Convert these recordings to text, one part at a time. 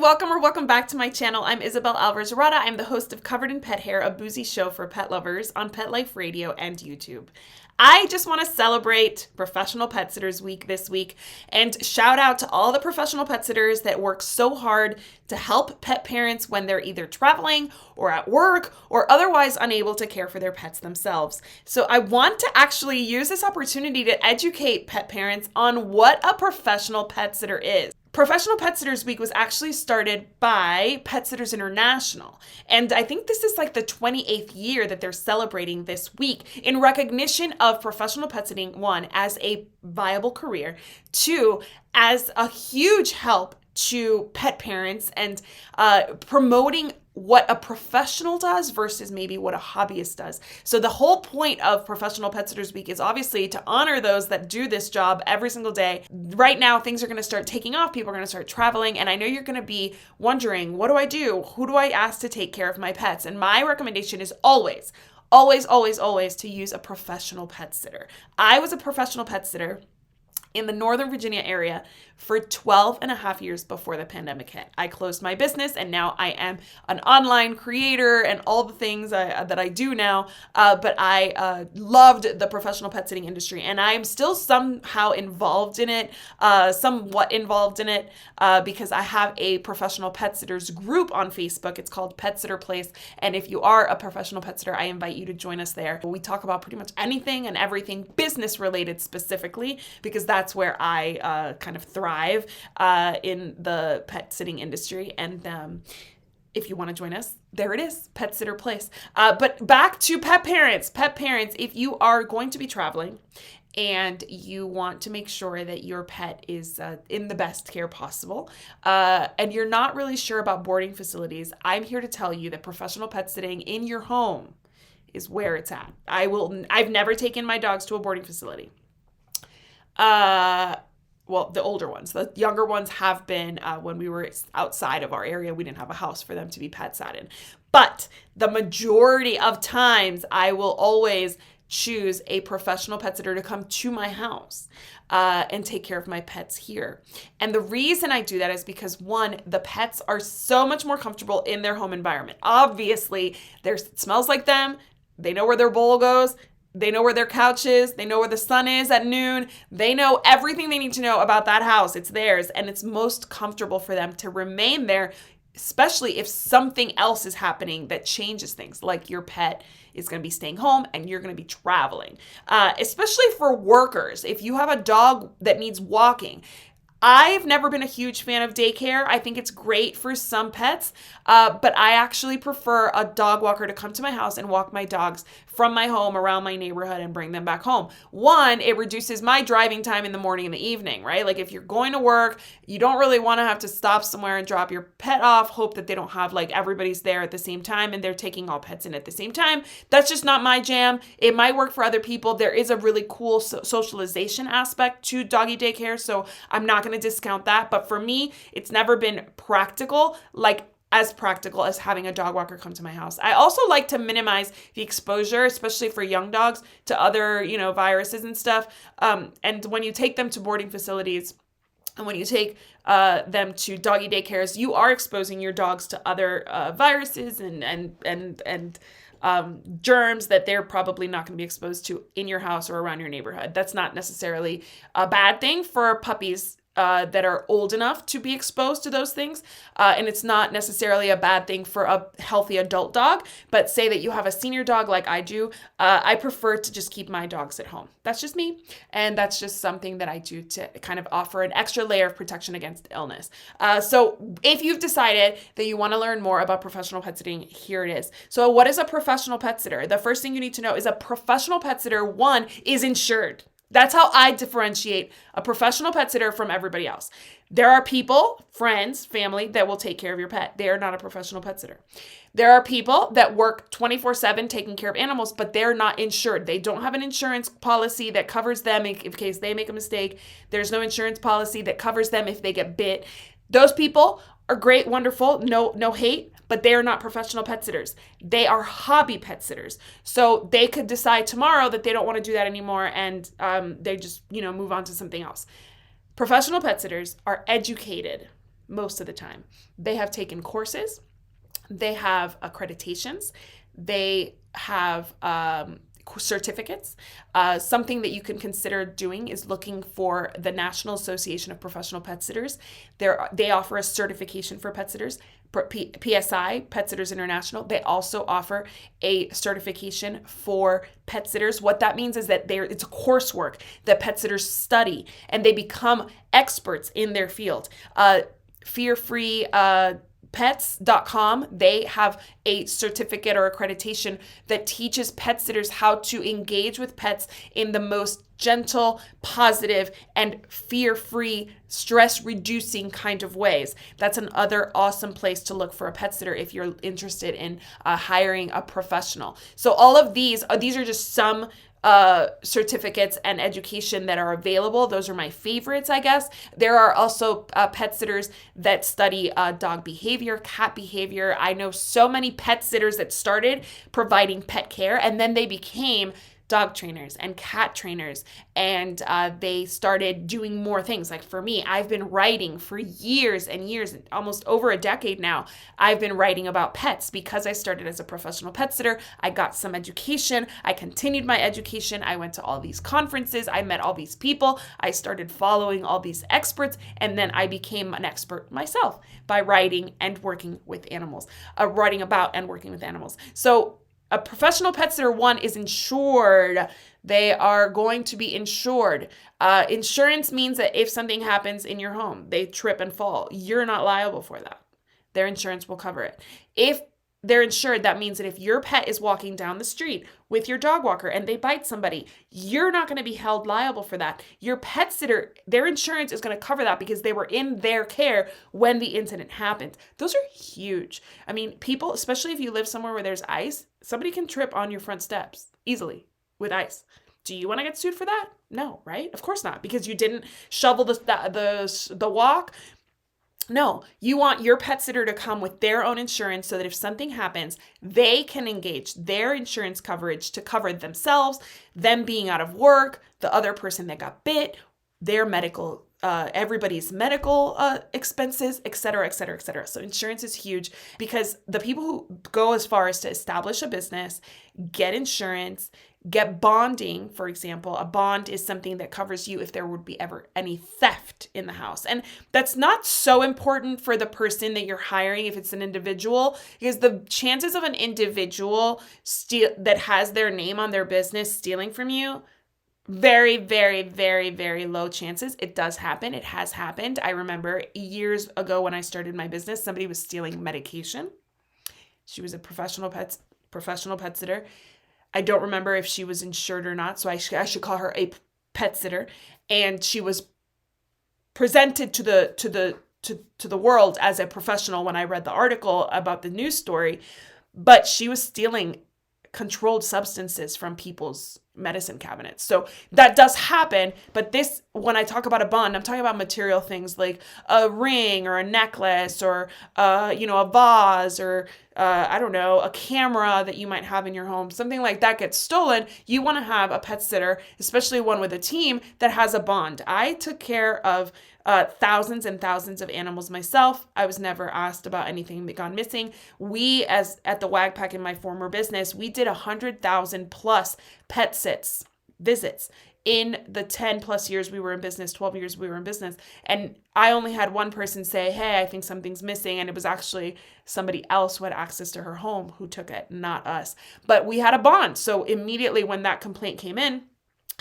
Welcome back to my channel. I'm Isabel Alvarez-Rada. I'm the host of Covered in Pet Hair, a boozy show for pet lovers on Pet Life Radio and YouTube. I just want to celebrate Professional Pet Sitters Week this week and shout out to all the professional pet sitters that work so hard to help pet parents when they're either traveling or at work or otherwise unable to care for their pets themselves. So I want to actually use this opportunity to educate pet parents on what a professional pet sitter is. Professional Pet Sitters Week was actually started by Pet Sitters International. And I think this is like the 28th year that they're celebrating this week in recognition of professional pet sitting, one, as a viable career, two, as a huge help to pet parents and promoting what a professional does versus maybe what a hobbyist does. So the whole point of Professional Pet Sitters Week is obviously to honor those that do this job every single day. Right now, things are going to start taking off. People are going to start traveling. And I know you're going to be wondering, what do I do? Who do I ask to take care of my pets? And my recommendation is always to use a professional pet sitter. I was a professional pet sitter in the Northern Virginia area for 12 and a half years before the pandemic hit. I closed my business and now I am an online creator and all the things that I do now. But I loved the professional pet sitting industry and I am still somehow involved in it, because I have a professional pet sitters group on Facebook. It's called Pet Sitter Place. And if you are a professional pet sitter, I invite you to join us there. We talk about pretty much anything and everything business related specifically, because that's where I kind of thrive in the pet sitting industry. And if you want to join us, there it is, Pet Sitter Place. But back to pet parents. Pet parents, if you are going to be traveling and you want to make sure that your pet is in the best care possible, and you're not really sure about boarding facilities, I'm here to tell you that professional pet sitting in your home is where it's at. I've never taken my dogs to a boarding facility. Well, the older ones. The younger ones have been when we were outside of our area. We didn't have a house for them to be pet sat in. But the majority of times, I will always choose a professional pet sitter to come to my house and take care of my pets here. And the reason I do that is because, one, the pets are so much more comfortable in their home environment. Obviously, it smells like them. They know where their bowl goes. They know where their couch is. They know where the sun is at noon. They know everything they need to know about that house. It's theirs. And it's most comfortable for them to remain there, especially if something else is happening that changes things, like your pet is going to be staying home and you're going to be traveling. Especially for workers. If you have a dog that needs walking, I've never been a huge fan of daycare. I think it's great for some pets, but I actually prefer a dog walker to come to my house and walk my dogs from my home around my neighborhood and bring them back home. One, it reduces my driving time in the morning and the evening, right? Like if you're going to work, you don't really want to have to stop somewhere and drop your pet off, hope that they don't have like everybody's there at the same time and they're taking all pets in at the same time. That's just not my jam. It might work for other people. There is a really cool socialization aspect to doggy daycare, so I'm not going to discount that. But for me, it's never been practical, like as practical as having a dog walker come to my house. I also like to minimize the exposure, especially for young dogs, to other, viruses and stuff. And when you take them to boarding facilities, and when you take them to doggy daycares, you are exposing your dogs to other viruses and germs that they're probably not going to be exposed to in your house or around your neighborhood. That's not necessarily a bad thing for puppies that are old enough to be exposed to those things. And it's not necessarily a bad thing for a healthy adult dog, but say that you have a senior dog like I do, I prefer to just keep my dogs at home. That's just me. And that's just something that I do to kind of offer an extra layer of protection against illness. So if you've decided that you want to learn more about professional pet sitting, here it is. So what is a professional pet sitter? The first thing you need to know is a professional pet sitter, one, is insured. That's how I differentiate a professional pet sitter from everybody else. There are people, friends, family, that will take care of your pet. They are not a professional pet sitter. There are people that work 24/7 taking care of animals, but they're not insured. They don't have an insurance policy that covers them in case they make a mistake. There's no insurance policy that covers them if they get bit. Those people are great, wonderful, no hate, but they are not professional pet sitters. They are hobby pet sitters. So they could decide tomorrow that they don't want to do that anymore and they just, move on to something else. Professional pet sitters are educated most of the time. They have taken courses, they have accreditations, they have certificates. Something that you can consider doing is looking for the National Association of Professional Pet Sitters. They offer a certification for pet sitters. PSI, Pet Sitters International, they also offer a certification for pet sitters. What that means is that it's a coursework that pet sitters study and they become experts in their field. Fear-free pets.com, they have a certificate or accreditation that teaches pet sitters how to engage with pets in the most gentle, positive, and fear-free, stress-reducing kind of ways. That's another awesome place to look for a pet sitter if you're interested in hiring a professional. So all of these are just some certificates and education that are available. Those are my favorites, I guess. There are also pet sitters that study dog behavior, cat behavior. I know so many pet sitters that started providing pet care and then they became dog trainers and cat trainers, and they started doing more things. Like for me, I've been writing for years and years, almost over a decade now. I've been writing about pets because I started as a professional pet sitter. I got some education. I continued my education. I went to all these conferences. I met all these people. I started following all these experts, and then I became an expert myself by writing and working with animals, writing about and working with animals. So a professional pet sitter, one, is insured. They are going to be insured. Insurance means that if something happens in your home, they trip and fall, you're not liable for that. Their insurance will cover it. If they're insured, that means that if your pet is walking down the street with your dog walker and they bite somebody, you're not going to be held liable for that. Your pet sitter, their insurance is going to cover that because they were in their care when the incident happened. Those are huge. I mean, people, especially if you live somewhere where there's ice, somebody can trip on your front steps easily with ice. Do you want to get sued for that? No, right? Of course not, because you didn't shovel the walk. No, you want your pet sitter to come with their own insurance so that if something happens, they can engage their insurance coverage to cover themselves, them being out of work, the other person that got bit, their medical, everybody's medical expenses, et cetera, et cetera, et cetera. So insurance is huge because the people who go as far as to establish a business, get insurance, get bonding, for example. A bond is something that covers you if there would be ever any theft in the house. And that's not so important for the person that you're hiring if it's an individual, because the chances of an individual that has their name on their business stealing from you, very, very, very, very low chances. It does happen. It has happened. I remember years ago when I started my business, somebody was stealing medication. She was a professional pet sitter. I don't remember if she was insured or not, so I should call her a pet sitter. And she was presented to the world as a professional when I read the article about the news story, but she was stealing controlled substances from people's medicine cabinets. So that does happen, but when I talk about a bond, I'm talking about material things like a ring or a necklace or a vase or I don't know, a camera that you might have in your home, something like that gets stolen. You want to have a pet sitter, especially one with a team that has a bond. I took care of thousands and thousands of animals myself. I was never asked about anything that gone missing. We, as at the WagPack in my former business, we did 100,000 plus pet visits in the 10 plus years we were in business, 12 years we were in business. And I only had one person say, hey, I think something's missing. And it was actually somebody else who had access to her home who took it, not us. But we had a bond. So immediately when that complaint came in,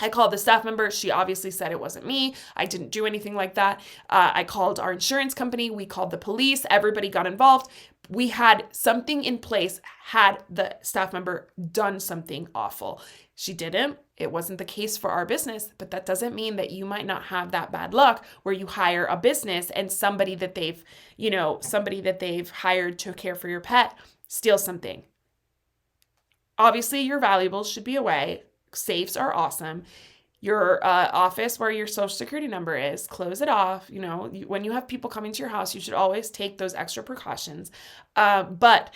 I called the staff member. She obviously said it wasn't me. I didn't do anything like that. I called our insurance company. We called the police. Everybody got involved. We had something in place had the staff member done something awful. She didn't. It wasn't the case for our business, but that doesn't mean that you might not have that bad luck where you hire a business and somebody that they've hired to care for your pet steals something. Obviously, your valuables should be away. Safes are awesome. Your office where your social security number is, close it off. When you have people coming to your house, you should always take those extra precautions. But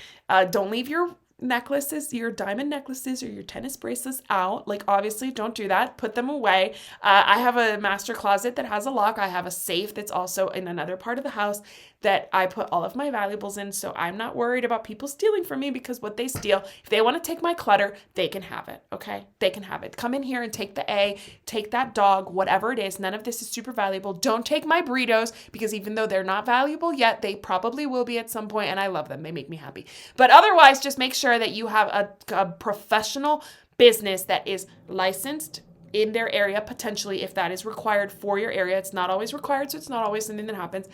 don't leave your necklaces, your diamond necklaces or your tennis bracelets out. Like, obviously don't do that. Put them away. I have a master closet that has a lock. I have a safe that's also in another part of the house that I put all of my valuables in, so I'm not worried about people stealing from me, because what they steal, if they want to take my clutter, they can have it, okay? They can have it. Come in here and take the A, take that dog, whatever it is. None of this is super valuable. Don't take my burritos, because even though they're not valuable yet, they probably will be at some point, and I love them. They make me happy. But otherwise, just make sure that you have a professional business that is licensed in their area, potentially, if that is required for your area. It's not always required, so it's not always something that happens.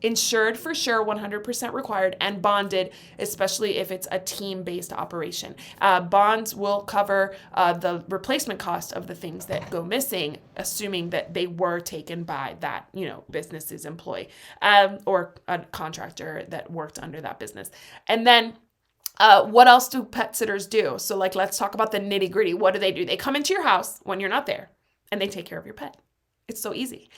Insured for sure, 100% required, and bonded, especially if it's a team-based operation. Bonds will cover the replacement cost of the things that go missing, assuming that they were taken by that, business's employee or a contractor that worked under that business. And then what else do pet sitters do? So let's talk about the nitty gritty. What do? They come into your house when you're not there, and they take care of your pet. It's so easy.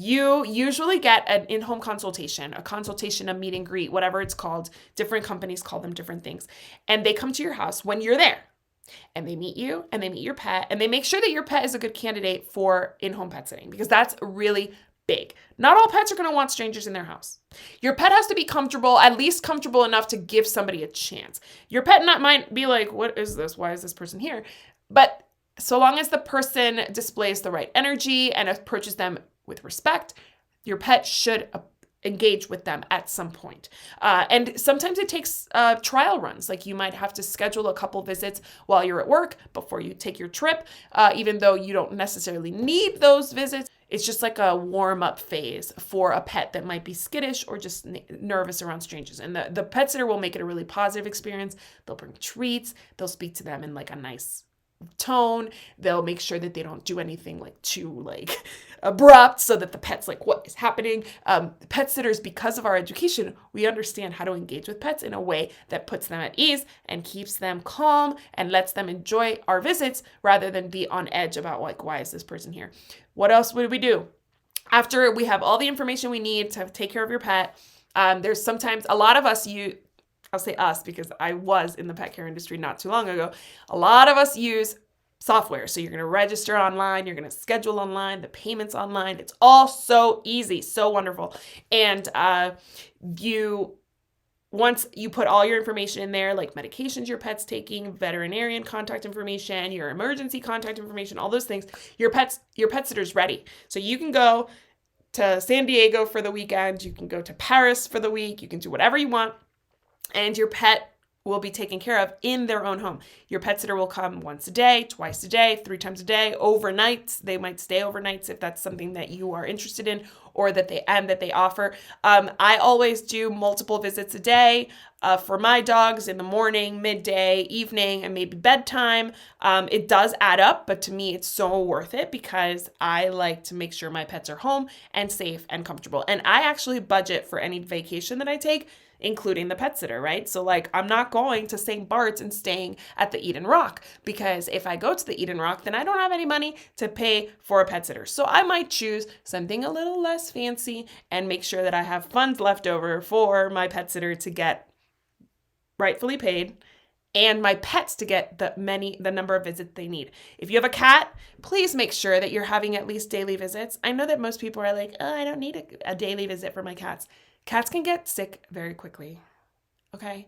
You usually get an in-home consultation, a meet and greet, whatever it's called. Different companies call them different things. And they come to your house when you're there, and they meet you, and they meet your pet, and they make sure that your pet is a good candidate for in-home pet sitting, because that's really big. Not all pets are going to want strangers in their house. Your pet has to be comfortable, at least comfortable enough to give somebody a chance. Your pet might be like, what is this? Why is this person here? But so long as the person displays the right energy and approaches them with respect, your pet should engage with them at some point. And sometimes it takes trial runs. Like you might have to schedule a couple visits while you're at work before you take your trip, even though you don't necessarily need those visits. It's just like a warm-up phase for a pet that might be skittish or just nervous around strangers. And the pet sitter will make it a really positive experience. They'll bring treats. They'll speak to them in a nice tone. They'll make sure that they don't do anything too abrupt, so that the pet's what is happening? Pet sitters, because of our education, we understand how to engage with pets in a way that puts them at ease and keeps them calm and lets them enjoy our visits rather than be on edge about why is this person here? What else would we do? After we have all the information we need to take care of your pet, there's sometimes a lot of us I'll say us because I was in the pet care industry not too long ago. A lot of us use software. So you're going to register online, you're going to schedule online, the payments online. It's all so easy, so wonderful. And once you put all your information in there, like medications your pet's taking, veterinarian contact information, your emergency contact information, all those things, your pet sitter's ready. So you can go to San Diego for the weekend, you can go to Paris for the week, you can do whatever you want. And your pet will be taken care of in their own home. Your pet sitter will come once a day, twice a day, 3 times a day, overnights. They might stay overnights if that's something that you are interested in or that they offer. I always do multiple visits a day for my dogs in the morning, midday, evening, and maybe bedtime. It does add up, but to me, it's so worth it because I like to make sure my pets are home and safe and comfortable. And I actually budget for any vacation that I take, including the pet sitter, right? So I'm not going to St. Bart's and staying at the Eden Rock, because if I go to the Eden Rock, then I don't have any money to pay for a pet sitter. So I might choose something a little less fancy and make sure that I have funds left over for my pet sitter to get rightfully paid and my pets to get the number of visits they need. If you have a cat, please make sure that you're having at least daily visits. I know that most people are like, oh, I don't need a daily visit for my cats. Cats can get sick very quickly, okay?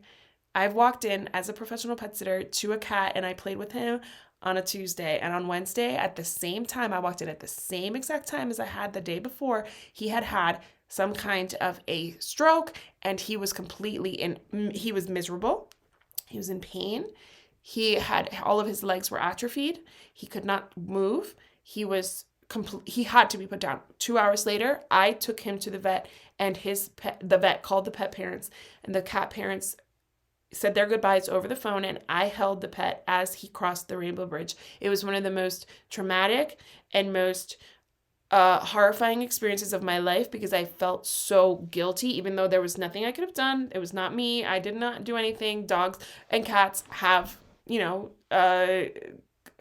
I've walked in as a professional pet sitter to a cat and I played with him on a Tuesday. And on Wednesday at the same time, I walked in at the same exact time as I had the day before. He had some kind of a stroke and he was he was miserable. He was in pain. All of his legs were atrophied. He could not move. He had to be put down. 2 hours later, I took him to the vet, and the vet called the pet parents, and the cat parents said their goodbyes over the phone, and I held the pet as he crossed the Rainbow Bridge. It was one of the most traumatic and most horrifying experiences of my life because I felt so guilty, even though there was nothing I could have done. It was not me. I did not do anything. Dogs and cats have,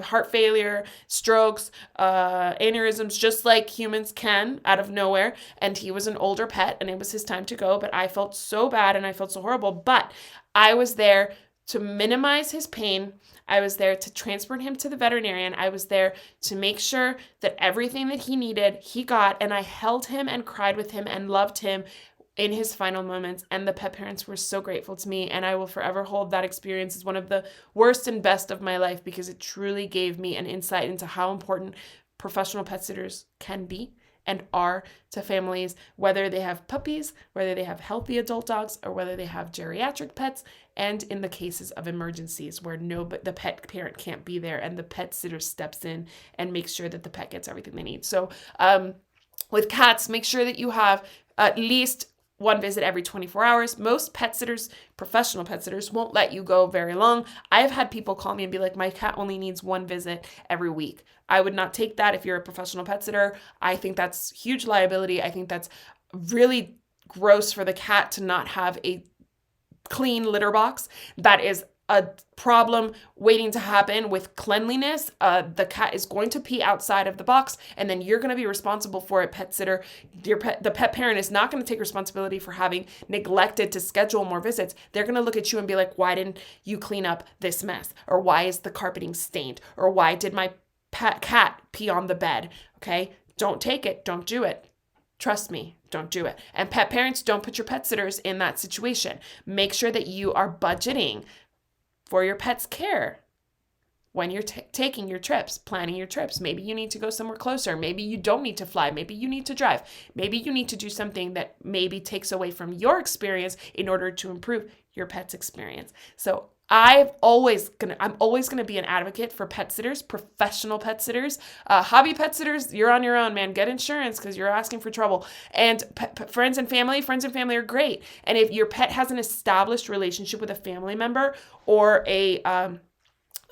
heart failure, strokes, aneurysms, just like humans can out of nowhere. And he was an older pet and it was his time to go, but I felt so bad and I felt so horrible. But I was there to minimize his pain. I was there to transport him to the veterinarian. I was there to make sure that everything that he needed, he got. And I held him and cried with him and loved him in his final moments, and the pet parents were so grateful to me, and I will forever hold that experience as one of the worst and best of my life, because it truly gave me an insight into how important professional pet sitters can be and are to families, whether they have puppies, whether they have healthy adult dogs, or whether they have geriatric pets, and in the cases of emergencies where the pet parent can't be there and the pet sitter steps in and makes sure that the pet gets everything they need. So with cats, make sure that you have at least one visit every 24 hours. Most pet sitters, professional pet sitters, won't let you go very long. I've had people call me and be like, my cat only needs one visit every week. I would not take that if you're a professional pet sitter. I think that's huge liability. I think that's really gross for the cat to not have a clean litter box. That is a problem waiting to happen with cleanliness. The cat is going to pee outside of the box, and then you're going to be responsible for it, pet sitter. The pet parent is not going to take responsibility for having neglected to schedule more visits. They're going to look at you and be like, why didn't you clean up this mess? Or why is the carpeting stained? Or why did my cat pee on the bed? Okay, don't take it. Don't do it. Trust me, don't do it. And pet parents, don't put your pet sitters in that situation. Make sure that you are budgeting for your pet's care when you're taking your trips, planning your trips. Maybe you need to go somewhere closer. Maybe you don't need to fly. Maybe you need to drive. Maybe you need to do something that maybe takes away from your experience in order to improve your pet's experience. So I'm always gonna be an advocate for pet sitters, professional pet sitters, hobby pet sitters. You're on your own, man. Get insurance because you're asking for trouble. And friends and family are great. And if your pet has an established relationship with a family member or a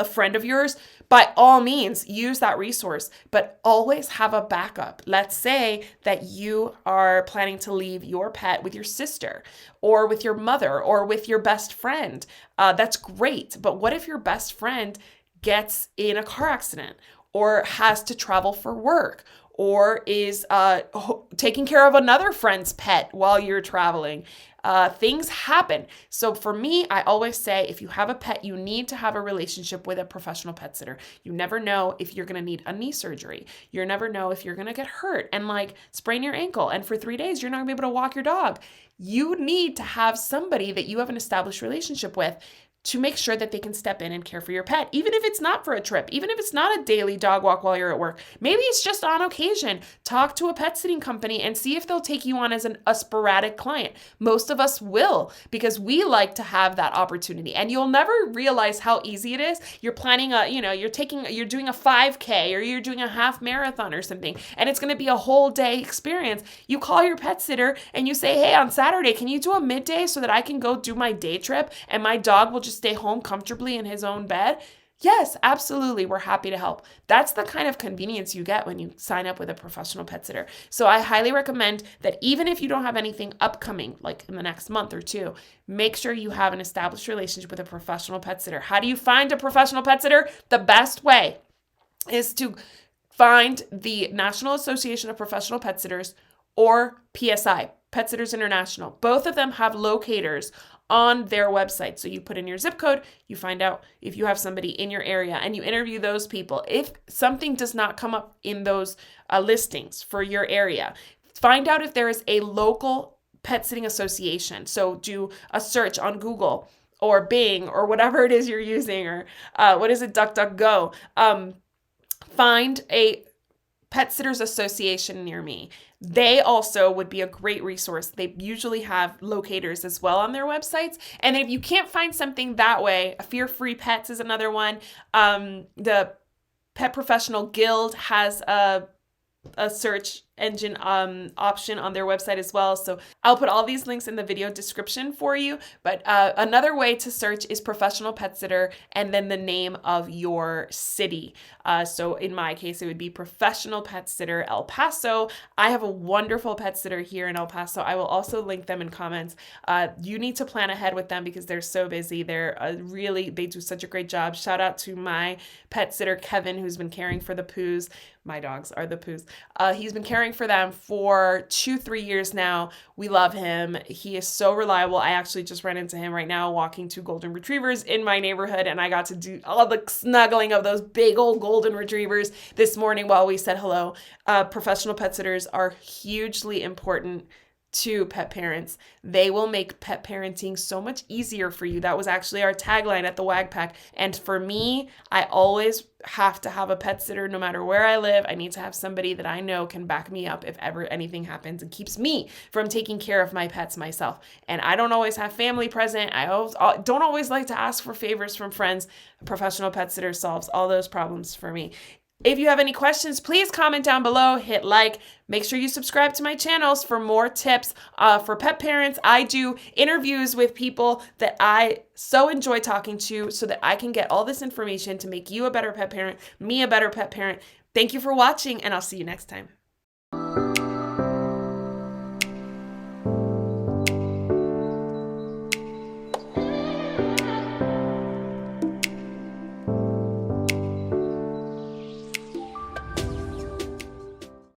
friend of yours, by all means, use that resource, but always have a backup. Let's say that you are planning to leave your pet with your sister or with your mother or with your best friend. That's great. But what if your best friend gets in a car accident or has to travel for work or is taking care of another friend's pet while you're traveling? Things happen. So for me, I always say, if you have a pet, you need to have a relationship with a professional pet sitter. You never know if you're going to need a knee surgery. You never know if you're going to get hurt and sprain your ankle. And for 3 days, you're not going to be able to walk your dog. You need to have somebody that you have an established relationship with to make sure that they can step in and care for your pet, even if it's not for a trip, even if it's not a daily dog walk while you're at work. Maybe it's just on occasion. Talk to a pet sitting company and see if they'll take you on as a sporadic client. Most of us will, because we like to have that opportunity. And you'll never realize how easy it is. You're planning you're doing a 5K or you're doing a half marathon or something, and it's going to be a whole day experience. You call your pet sitter and you say, hey, on Saturday, can you do a midday so that I can go do my day trip and my dog will just stay home comfortably in his own bed? Yes, absolutely. We're happy to help. That's the kind of convenience you get when you sign up with a professional pet sitter. So I highly recommend that even if you don't have anything upcoming, like in the next month or two, make sure you have an established relationship with a professional pet sitter. How do you find a professional pet sitter? The best way is to find the National Association of Professional Pet Sitters or PSI, Pet Sitters International. Both of them have locators on their website. So you put in your zip code, you find out if you have somebody in your area, and you interview those people. If something does not come up in those listings for your area, find out if there is a local pet sitting association. So do a search on Google or Bing or whatever it is you're using, or DuckDuckGo. Find a Pet Sitters Association near me. They also would be a great resource. They usually have locators as well on their websites. And if you can't find something that way, Fear Free Pets is another one. The Pet Professional Guild has a search engine option on their website as well. So I'll put all these links in the video description for you. But another way to search is professional pet sitter and then the name of your city. So in my case, it would be Professional Pet Sitter El Paso. I have a wonderful pet sitter here in El Paso. I will also link them in comments. You need to plan ahead with them because they're so busy. They do such a great job. Shout out to my pet sitter, Kevin, who's been caring for the poos. My dogs are the poos. He's been caring for them for 2-3 years now. We love him. He is so reliable. I actually just ran into him right now walking 2 golden retrievers in my neighborhood, and I got to do all the snuggling of those big old golden retrievers this morning while we said hello. Professional pet sitters are hugely important to pet parents. They will make pet parenting so much easier for you. That was actually our tagline at the WAG Pack. And for me, I always have to have a pet sitter no matter where I live. I need to have somebody that I know can back me up if ever anything happens and keeps me from taking care of my pets myself. And I don't always have family present. I don't always like to ask for favors from friends. A professional pet sitter solves all those problems for me. If you have any questions, please comment down below, hit like, make sure you subscribe to my channels for more tips for pet parents. I do interviews with people that I so enjoy talking to so that I can get all this information to make you a better pet parent, me a better pet parent. Thank you for watching, and I'll see you next time.